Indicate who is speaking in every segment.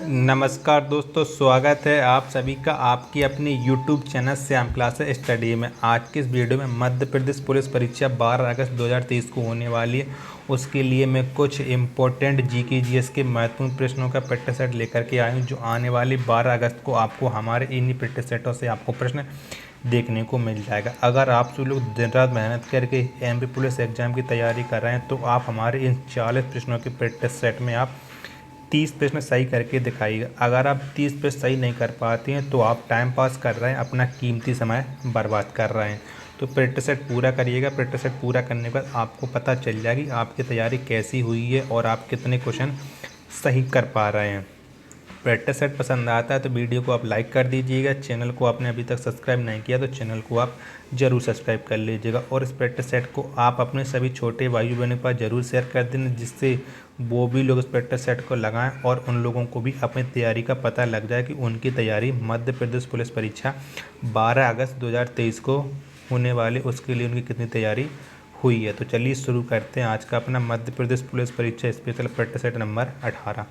Speaker 1: नमस्कार दोस्तों, स्वागत है आप सभी का आपकी अपनी YouTube channel Shyam classes study में। आज की इस वीडियो में मध्य प्रदेश पुलिस परीक्षा 12 अगस्त 2023 को होने वाली है। उसके लिए मैं कुछ इम्पोर्टेंट जीके जीएस के महत्वपूर्ण प्रश्नों का प्रैक्टिस सेट लेकर के आया हूँ, जो आने वाली 12 अगस्त को आपको हमारे इन्हीं प्रैक्टिस सेटों से आपको प्रश्न देखने को मिल जाएगा। अगर आप सब लोग दिन रात मेहनत करके एमपी पुलिस एग्जाम की तैयारी कर रहे हैं तो आप हमारे इन 40 प्रश्नों के प्रैक्टिस सेट में आप 30 प्रश्न सही करके दिखाइएगा। अगर आप 30 प्रश्न सही नहीं कर पाते हैं तो आप टाइम पास कर रहे हैं, अपना कीमती समय बर्बाद कर रहे हैं। तो प्रैक्टिस सेट पूरा करिएगा। प्रैक्टिस सेट पूरा करने के बाद आपको पता चल जाएगी आपकी तैयारी कैसी हुई है और आप कितने क्वेश्चन सही कर पा रहे हैं। प्रैक्टिस सेट पसंद आता है तो वीडियो को आप लाइक कर दीजिएगा। चैनल को आपने अभी तक सब्सक्राइब नहीं किया तो चैनल को आप ज़रूर सब्सक्राइब कर लीजिएगा। और इस प्रैक्टिस सेट को आप अपने सभी छोटे भाई बहनों के पास ज़रूर शेयर कर देना, जिससे वो भी लोग इस प्रैक्टिस सेट को लगाएं और उन लोगों को भी अपनी तैयारी का पता लग जाए कि उनकी तैयारी मध्य प्रदेश पुलिस परीक्षा 12 अगस्त 2023 को होने वाली उसके लिए उनकी कितनी तैयारी हुई है। तो चलिए शुरू करते हैं आज का अपना मध्य प्रदेश पुलिस परीक्षा स्पेशल प्रैक्टिस सेट नंबर 18।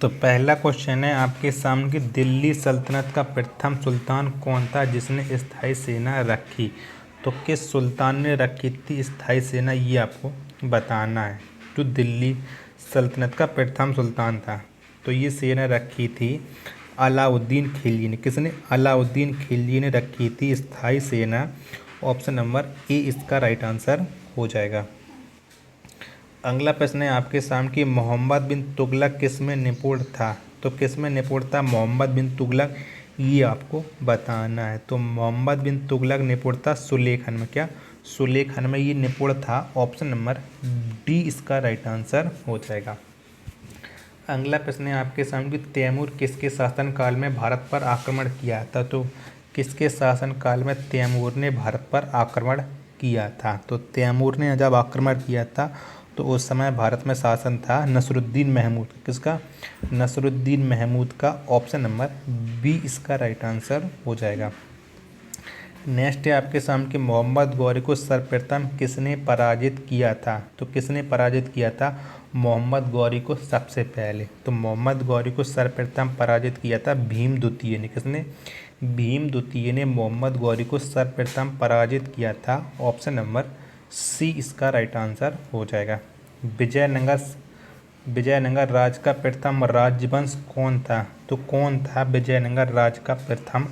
Speaker 1: तो पहला क्वेश्चन है आपके सामने कि दिल्ली सल्तनत का प्रथम सुल्तान कौन था जिसने स्थायी सेना रखी। तो किस सुल्तान ने रखी थी स्थायी सेना, ये आपको बताना है। जो दिल्ली सल्तनत का प्रथम सुल्तान था तो ये सेना रखी थी अलाउद्दीन खिलजी ने। किसने? अलाउद्दीन खिलजी ने रखी थी स्थायी सेना। ऑप्शन नंबर ए इसका राइट आंसर हो जाएगा। अगला प्रश्न है आपके सामने कि मोहम्मद बिन तुगलक किस में निपुण था। तो किस में निपुण था मोहम्मद बिन तुगलक, ये आपको बताना है। तो मोहम्मद बिन तुगलक निपुण था सुलेखन में। क्या? सुलेखन में ये निपुण था। ऑप्शन नंबर डी इसका राइट आंसर हो जाएगा। अगला प्रश्न है आपके सामने कि तैमूर किसके शासनकाल में भारत पर आक्रमण किया था। तो किसके शासनकाल में तैमूर ने भारत पर आक्रमण किया था। तो तैमूर ने जब आक्रमण किया था तो उस समय भारत में शासन था नसरुद्दीन महमूद। किसका? नसरुद्दीन महमूद का। ऑप्शन नंबर बी इसका राइट आंसर हो जाएगा। नेक्स्ट है आपके सामने कि मोहम्मद गौरी को सर्वप्रथम किसने पराजित किया था। तो किसने पराजित किया था मोहम्मद गौरी को सबसे पहले। तो मोहम्मद गौरी को सर्वप्रथम पराजित किया था भीम द्वितीय ने। किसने? भीम द्वितीय ने मोहम्मद गौरी को सर्वप्रथम पराजित किया था। ऑप्शन नंबर सी इसका राइट आंसर हो जाएगा। विजयनगर राज का प्रथम राजवंश कौन था। तो कौन था विजयनगर राज का प्रथम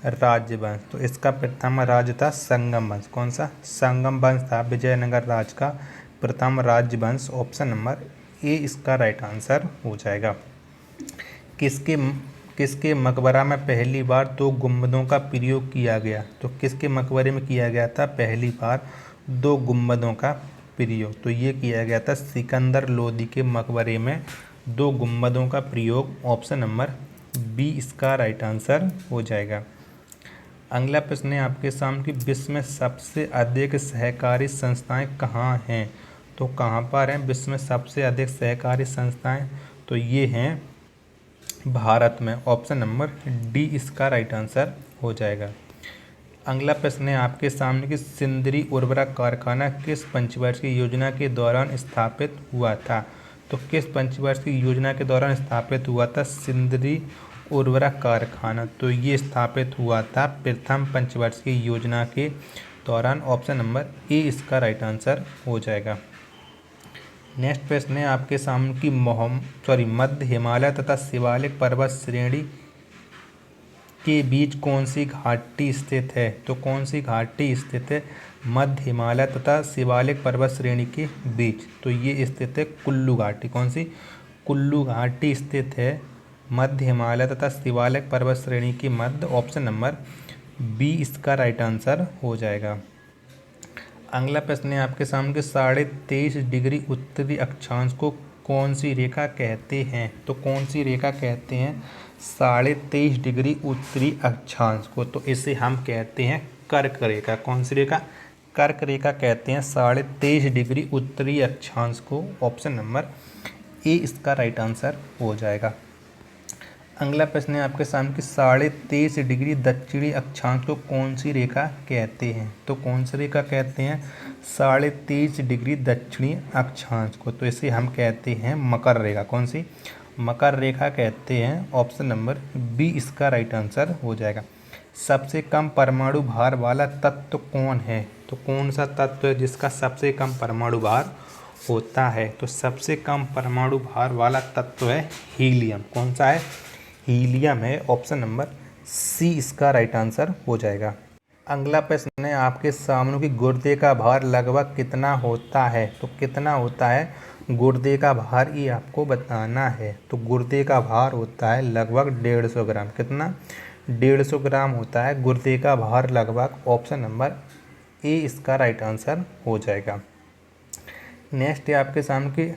Speaker 1: राजवंश। तो इसका प्रथम राज था संगम वंश। कौन सा? संगम वंश था विजयनगर राज का प्रथम राजवंश। ऑप्शन नंबर ए इसका राइट आंसर हो जाएगा। किसके मकबरा में पहली बार 2 गुंबदों का प्रयोग किया गया। तो किसके मकबरे में किया गया था पहली बार 2 गुंबदों का प्रयोग। तो ये किया गया था सिकंदर लोदी के मकबरे में 2 गुंबदों का प्रयोग। ऑप्शन नंबर बी इसका राइट आंसर हो जाएगा। अगला प्रश्न है आपके सामने कि विश्व में सबसे अधिक सहकारी संस्थाएं कहाँ हैं। तो कहाँ पर हैं विश्व में सबसे अधिक सहकारी संस्थाएं। तो ये हैं भारत में। ऑप्शन नंबर डी इसका राइट आंसर हो जाएगा। अगला प्रश्न है आपके सामने कि सिंदरी उर्वरक कारखाना किस पंचवर्षीय योजना के दौरान स्थापित हुआ था। तो किस पंचवर्षीय योजना के दौरान स्थापित हुआ था सिंदरी उर्वरक कारखाना। तो ये स्थापित हुआ था प्रथम पंचवर्षीय योजना के दौरान। ऑप्शन नंबर ए इसका राइट आंसर हो जाएगा। नेक्स्ट प्रश्न है आपके सामने कि मध्य हिमालय तथा शिवालिक पर्वत श्रेणी के बीच कौन सी घाटी स्थित है। तो कौन सी घाटी स्थित है मध्य हिमालय तथा शिवालिक पर्वत श्रेणी के बीच। तो ये स्थित है कुल्लू घाटी। कौन सी? कुल्लू घाटी स्थित है मध्य हिमालय तथा शिवालिक पर्वत श्रेणी के मध्य। ऑप्शन नंबर बी इसका राइट आंसर हो जाएगा। अगला प्रश्न है आपके सामने कि 23.5 डिग्री उत्तरी अक्षांश को कौन सी रेखा कहते हैं। तो कौन सी रेखा कहते हैं 23.5 डिग्री उत्तरी अक्षांश को। तो इसे हम कहते हैं कर्क रेखा। कौन सी रेखा? कर्क रेखा कहते हैं 23.5 डिग्री उत्तरी अक्षांश को। ऑप्शन नंबर ए इसका राइट आंसर हो जाएगा। अगला प्रश्न है आपके सामने कि 23.5 दक्षिणी अक्षांश को कौन सी रेखा कहते हैं। तो कौन सी रेखा कहते हैं 23.5 दक्षिणी अक्षांश को? तो इसे हम कहते हैं मकर रेखा। कौन सी? मकर रेखा कहते हैं। ऑप्शन नंबर बी इसका राइट आंसर हो जाएगा। सबसे कम परमाणु भार वाला तत्व कौन है? तो कौन सा तत्व है जिसका सबसे कम परमाणु भार होता है? तो सबसे कम परमाणु भार वाला तत्व है हीलियम। कौन सा है? हीलियम है। ऑप्शन नंबर सी इसका राइट आंसर हो जाएगा। अगला प्रश्न है आपके सामने कि गुर्दे का भार लगभग कितना होता है? तो कितना होता है गुर्दे का भार, ये आपको बताना है। तो गुर्दे का भार होता है लगभग 150 ग्राम। कितना? 150 ग्राम होता है गुर्दे का भार लगभग। ऑप्शन नंबर ए इसका राइट आंसर हो जाएगा। नेक्स्ट है आपके सामने कि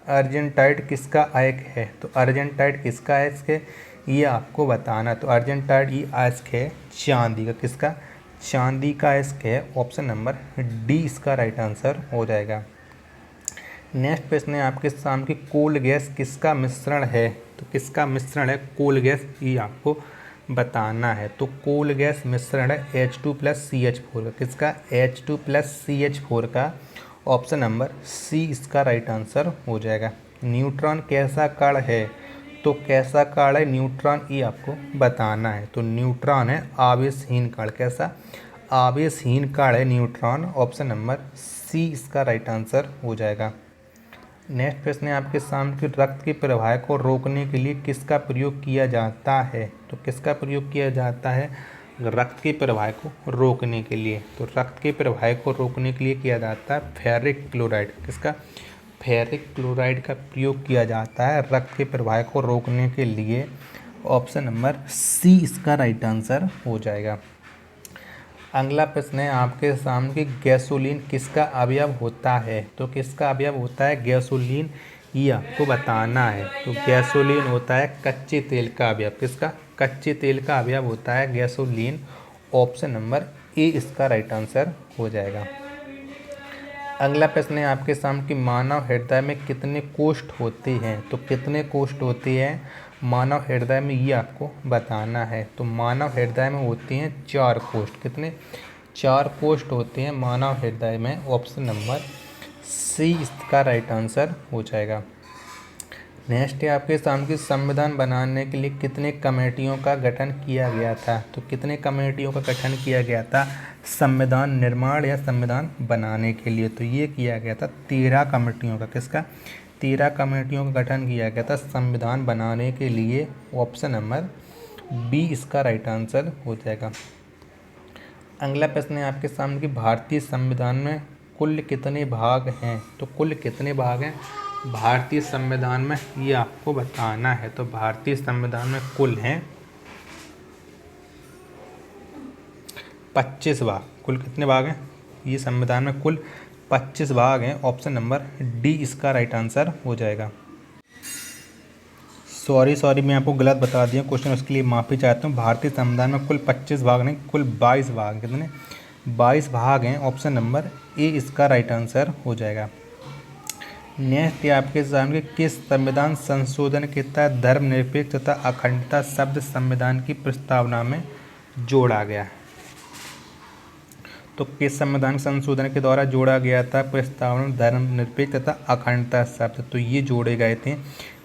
Speaker 1: अर्जेंटाइट किसका अयस्क है? तो अर्जेंटाइट किसका अयस्क है ये आपको बताना। तो अर्जेंटाइट ये अयस्क है चांदी का। किसका? चांदी का अयस्क है। ऑप्शन नंबर डी इसका राइट आंसर हो जाएगा। नेक्स्ट प्रश्न है आपके सामने कि कोल गैस किसका मिश्रण है? तो किसका मिश्रण है कोल गैस, ये आपको बताना है। तो कोल गैस मिश्रण है H2+CH4 का। किसका? H2+CH4 का। ऑप्शन नंबर सी इसका राइट आंसर हो जाएगा। न्यूट्रॉन कैसा कण है? तो कैसा कण है न्यूट्रॉन, ये आपको बताना है। तो न्यूट्रॉन है आवेशहीन कण। कैसा? आवेशहीन कण है न्यूट्रॉन। ऑप्शन नंबर सी इसका राइट आंसर हो जाएगा। नेक्स्ट प्रश्न है आपके सामने कि रक्त के प्रवाह को रोकने के लिए किसका प्रयोग किया जाता है? तो किसका प्रयोग किया जाता है रक्त के प्रवाह को रोकने के लिए? तो रक्त के प्रवाह को रोकने के लिए किया जाता है फेरिक क्लोराइड। किसका? फेरिक क्लोराइड का प्रयोग किया जाता है रक्त के प्रवाह को रोकने के लिए। ऑप्शन नंबर सी इसका राइट आंसर हो जाएगा। अगला प्रश्न है आपके सामने कि गैसोलीन किसका अवयव होता है? तो किसका अवयव होता है गैसोलीन, ये आपको बताना है। तो गैसोलीन होता है कच्चे तेल का अवयव। किसका? कच्चे तेल का अवयव होता है गैसोलीन। ऑप्शन नंबर ए इसका राइट आंसर हो जाएगा। अगला प्रश्न है आपके सामने कि मानव हृदय में कितने कोष्ठ होते हैं? तो कितने कोष्ठ होते हैं मानव हृदय में, ये आपको बताना है। तो मानव हृदय में होते हैं 4 कोष्ठ। कितने? 4 कोष्ठ होते हैं मानव हृदय में। ऑप्शन नंबर सी इसका राइट आंसर हो जाएगा। नेक्स्ट है आपके सामने कि संविधान बनाने के लिए कितने कमेटियों का गठन किया गया था? तो कितने कमेटियों का गठन किया गया था संविधान निर्माण या संविधान बनाने के लिए? तो ये किया गया था 13 कमेटियों का। किसका? 13 कमेटियों का गठन किया गया था संविधान बनाने के लिए। ऑप्शन नंबर बी इसका राइट आंसर हो जाएगा। अगला प्रश्न है आपके सामने कि भारतीय संविधान में कुल कितने भाग हैं? तो कुल कितने भाग हैं भारतीय संविधान में, ये आपको बताना है। तो भारतीय संविधान में कुल हैं 25 भाग। कुल कितने भाग हैं ये संविधान में? कुल 25 भाग हैं। ऑप्शन नंबर डी इसका राइट आंसर हो जाएगा। सॉरी मैं आपको गलत बता दिया क्वेश्चन, उसके लिए माफ़ी चाहता हूँ। भारतीय संविधान में कुल 25 भाग नहीं, कुल 22 भाग। कितने? 22 भाग हैं। ऑप्शन नंबर ए इसका राइट आंसर हो जाएगा। नेक्स्ट आपके सामने किस संविधान संशोधन के तहत धर्मनिरपेक्ष तथा अखंडता शब्द संविधान की प्रस्तावना में जोड़ा गया? तो किस संविधान संशोधन के द्वारा जोड़ा गया था प्रस्तावना में धर्मनिरपेक्ष तथा अखंडता शब्द? तो ये जोड़े गए थे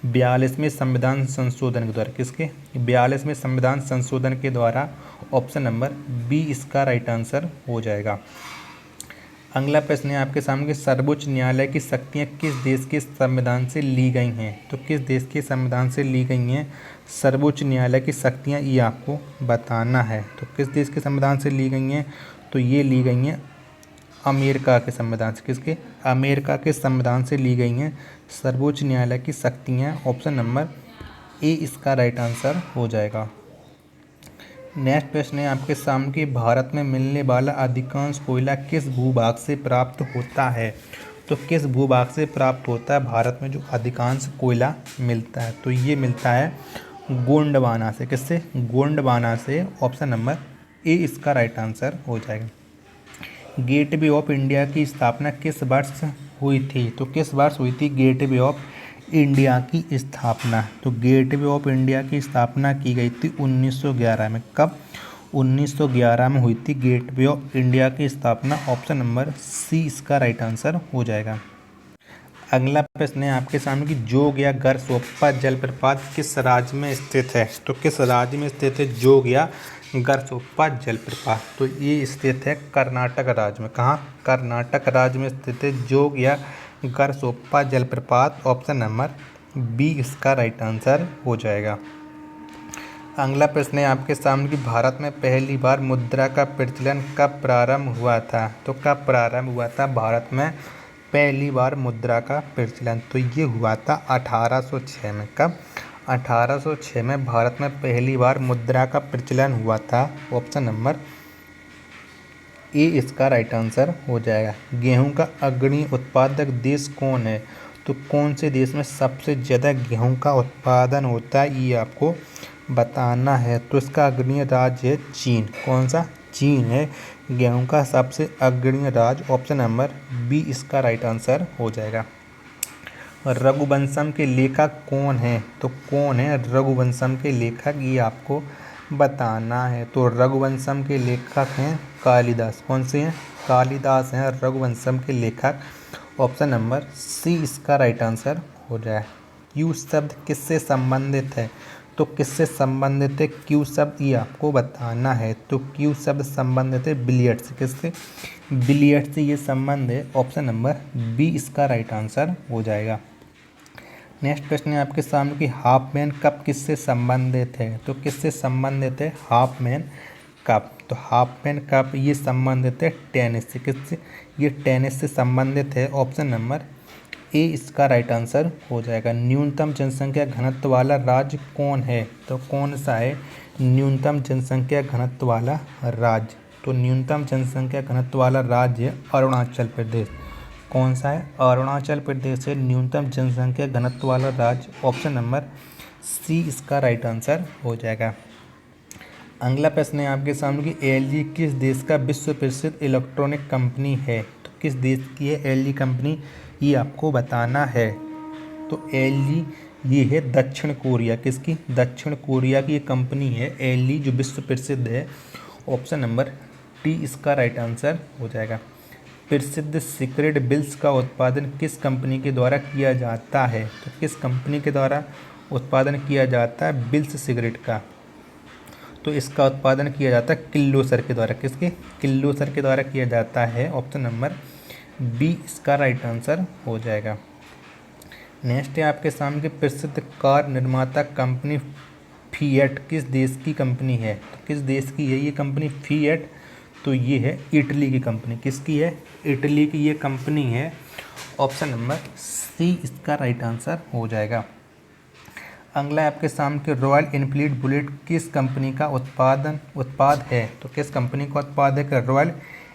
Speaker 1: 42वें संविधान संशोधन के द्वारा। किसके? 42वें संविधान संशोधन के द्वारा। ऑप्शन नंबर बी इसका राइट आंसर हो जाएगा। अगला प्रश्न है आपके सामने सर्वोच्च न्यायालय की शक्तियाँ किस देश के संविधान से ली गई हैं? तो किस देश के संविधान से ली गई हैं सर्वोच्च न्यायालय की शक्तियाँ, ये आपको बताना है। तो किस देश के संविधान से ली गई हैं? तो ये ली गई हैं अमेरिका के संविधान से। किसके? अमेरिका के संविधान से ली गई हैं सर्वोच्च न्यायालय की शक्तियाँ। ऑप्शन नंबर ए इसका राइट आंसर हो जाएगा। नेक्स्ट प्रश्न है आपके सामने कि भारत में मिलने वाला अधिकांश कोयला किस भूभाग से प्राप्त होता है? तो किस भूभाग से प्राप्त होता है भारत में जो अधिकांश कोयला मिलता है? तो ये मिलता है गोंडवाना से। किससे? गोंडवाना से। ऑप्शन नंबर ए इसका राइट आंसर हो जाएगा। गेटवे ऑफ इंडिया की स्थापना किस वर्ष हुई थी? तो किस वर्ष हुई थी गेटवे ऑफ इंडिया की स्थापना, तो गेटवे ऑफ इंडिया की स्थापना की गई थी 1911 में। कब? 1911 में हुई थी गेटवे ऑफ इंडिया की स्थापना। ऑप्शन नंबर सी इसका राइट आंसर हो जाएगा। अगला प्रश्न है आपके सामने कि जोग या गरसोप्पा जलप्रपात किस राज्य में स्थित है? तो किस राज्य में स्थित है जोग या गरसोप्पा जलप्रपात? तो ये स्थित है कर्नाटक राज्य में। कहाँ? कर्नाटक राज्य में स्थित है जोग या गरसोप्पा जलप्रपात। ऑप्शन नंबर बी इसका राइट आंसर हो जाएगा। अगला प्रश्न है आपके सामने कि भारत में पहली बार मुद्रा का प्रचलन कब प्रारंभ हुआ था? तो कब प्रारंभ हुआ था भारत में पहली बार मुद्रा का प्रचलन? तो ये हुआ था 1806 में। कब? 1806 में भारत में पहली बार मुद्रा का प्रचलन हुआ था। ऑप्शन नंबर ए इसका राइट आंसर हो जाएगा। गेहूं का अग्रणी उत्पादक देश कौन है? तो कौन से देश में सबसे ज़्यादा गेहूं का उत्पादन होता है ये आपको बताना है। तो इसका अग्रणी राज्य है चीन। कौन सा? चीन है गेहूं का सबसे अग्रणी राज्य। ऑप्शन नंबर बी इसका राइट आंसर हो जाएगा। रघुवंशम के लेखक कौन है? तो कौन है रघुवंशम के लेखक ये आपको बताना है। तो रघुवंशम के लेखक हैं कालिदास। कौन से हैं? कालिदास हैं रघुवंशम के लेखक। ऑप्शन नंबर सी इसका राइट आंसर हो जाए। क्यू शब्द किससे संबंधित है? तो किससे संबंधित है क्यू शब्द ये आपको बताना है। तो क्यू शब्द संबंधित है बिलियर्ड से। किससे? बिलियर्ड से ये संबंध है। ऑप्शन नंबर बी इसका राइट आंसर हो जाएगा। नेक्स्ट प्रश्न है आपके सामने कि हाफ मैन कप किससे संबंधित है? तो किससे संबंधित है हाफ मैन कप? तो हाफ मैन कप ये संबंधित है टेनिस से। किससे? ये टेनिस से संबंधित है। ऑप्शन नंबर ए इसका राइट आंसर हो जाएगा। न्यूनतम जनसंख्या घनत्व वाला राज्य कौन है? तो कौन सा है न्यूनतम जनसंख्या घनत्व वाला राज्य? तो न्यूनतम जनसंख्या घनत्व वाला राज्य है अरुणाचल प्रदेश। कौन सा है? अरुणाचल प्रदेश है न्यूनतम जनसंख्या घनत्व वाला राज्य। ऑप्शन नंबर सी इसका राइट आंसर हो जाएगा। अगला प्रश्न है आपके सामने कि एलजी किस देश का विश्व प्रसिद्ध इलेक्ट्रॉनिक कंपनी है? तो किस देश की है एलजी कंपनी ये आपको बताना है। तो एलजी ये है दक्षिण कोरिया। किसकी? दक्षिण कोरिया की ये कंपनी है एलजी जो विश्व प्रसिद्ध है। ऑप्शन नंबर डी इसका राइट आंसर हो जाएगा। प्रसिद्ध सिगरेट बिल्स का उत्पादन किस कंपनी के द्वारा किया जाता है? तो किस कंपनी के द्वारा उत्पादन किया जाता है बिल्स सिगरेट का? तो इसका उत्पादन किया जाता है किर्लोस्कर के द्वारा। किसके? किर्लोस्कर के द्वारा किया जाता है। ऑप्शन नंबर बी इसका राइट आंसर हो जाएगा। नेक्स्ट है आपके सामने प्रसिद्ध कार निर्माता कंपनी फिएट किस देश की कंपनी है? तो किस देश की है ये कंपनी फिएट? तो ये है इटली की कंपनी। किसकी है? इटली की ये कंपनी है। ऑप्शन नंबर सी इसका राइट आंसर हो जाएगा। अगला आपके सामने रॉयल एनफील्ड बुलेट किस कंपनी का उत्पाद है? तो किस कंपनी का उत्पाद है रॉयल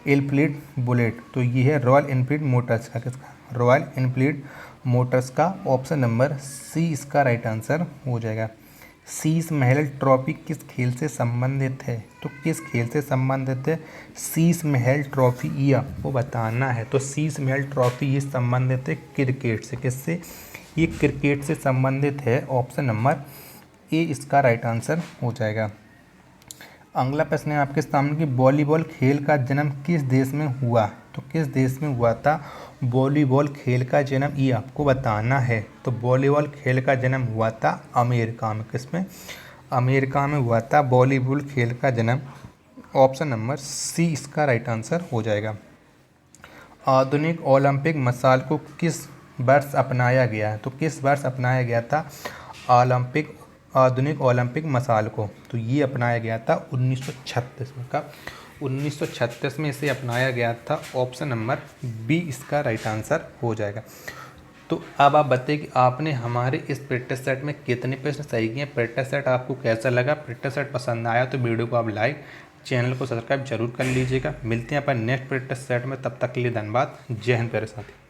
Speaker 1: एनफील्ड बुलेट? तो ये है रॉयल एनफील्ड मोटर्स का। किसका? रॉयल एनफील्ड मोटर्स का। ऑप्शन नंबर सी इसका राइट आंसर हो जाएगा। शीश महल ट्रॉफी किस खेल से संबंधित है? तो किस खेल से संबंधित है शीश महल ट्रॉफी ये आपको बताना है। तो शीश महल ट्रॉफी ये संबंधित है क्रिकेट से। किससे? ये क्रिकेट से संबंधित है। ऑप्शन नंबर ए इसका राइट आंसर हो जाएगा। अगला प्रश्न है आपके सामने कि वॉलीबॉल खेल का जन्म किस देश में हुआ? तो किस देश में हुआ था वॉलीबॉल खेल का जन्म ये आपको बताना है। तो वॉलीबॉल खेल का जन्म हुआ था अमेरिका में। किसमें? अमेरिका में हुआ था वॉलीबॉल खेल का जन्म। ऑप्शन नंबर सी इसका राइट आंसर हो जाएगा। आधुनिक ओलंपिक मसाल को किस वर्ष अपनाया गया है? तो किस वर्ष अपनाया गया था आधुनिक ओलंपिक मसाल को? तो ये अपनाया गया था 1936 में। कब? 1936 में इसे अपनाया गया था। ऑप्शन नंबर बी इसका राइट आंसर हो जाएगा। तो अब आप बताइए कि आपने हमारे इस प्रैक्टिस सेट में कितने प्रश्न सही किए। प्रैक्टिस सेट आपको कैसा लगा? प्रैक्टिस सेट पसंद आया तो वीडियो को आप लाइक, चैनल को सब्सक्राइब जरूर कर लीजिएगा। मिलते हैं अपन नेक्स्ट प्रैक्टिस सेट में। तब तक के लिए धन्यवाद। जय हिंद प्यारे साथी।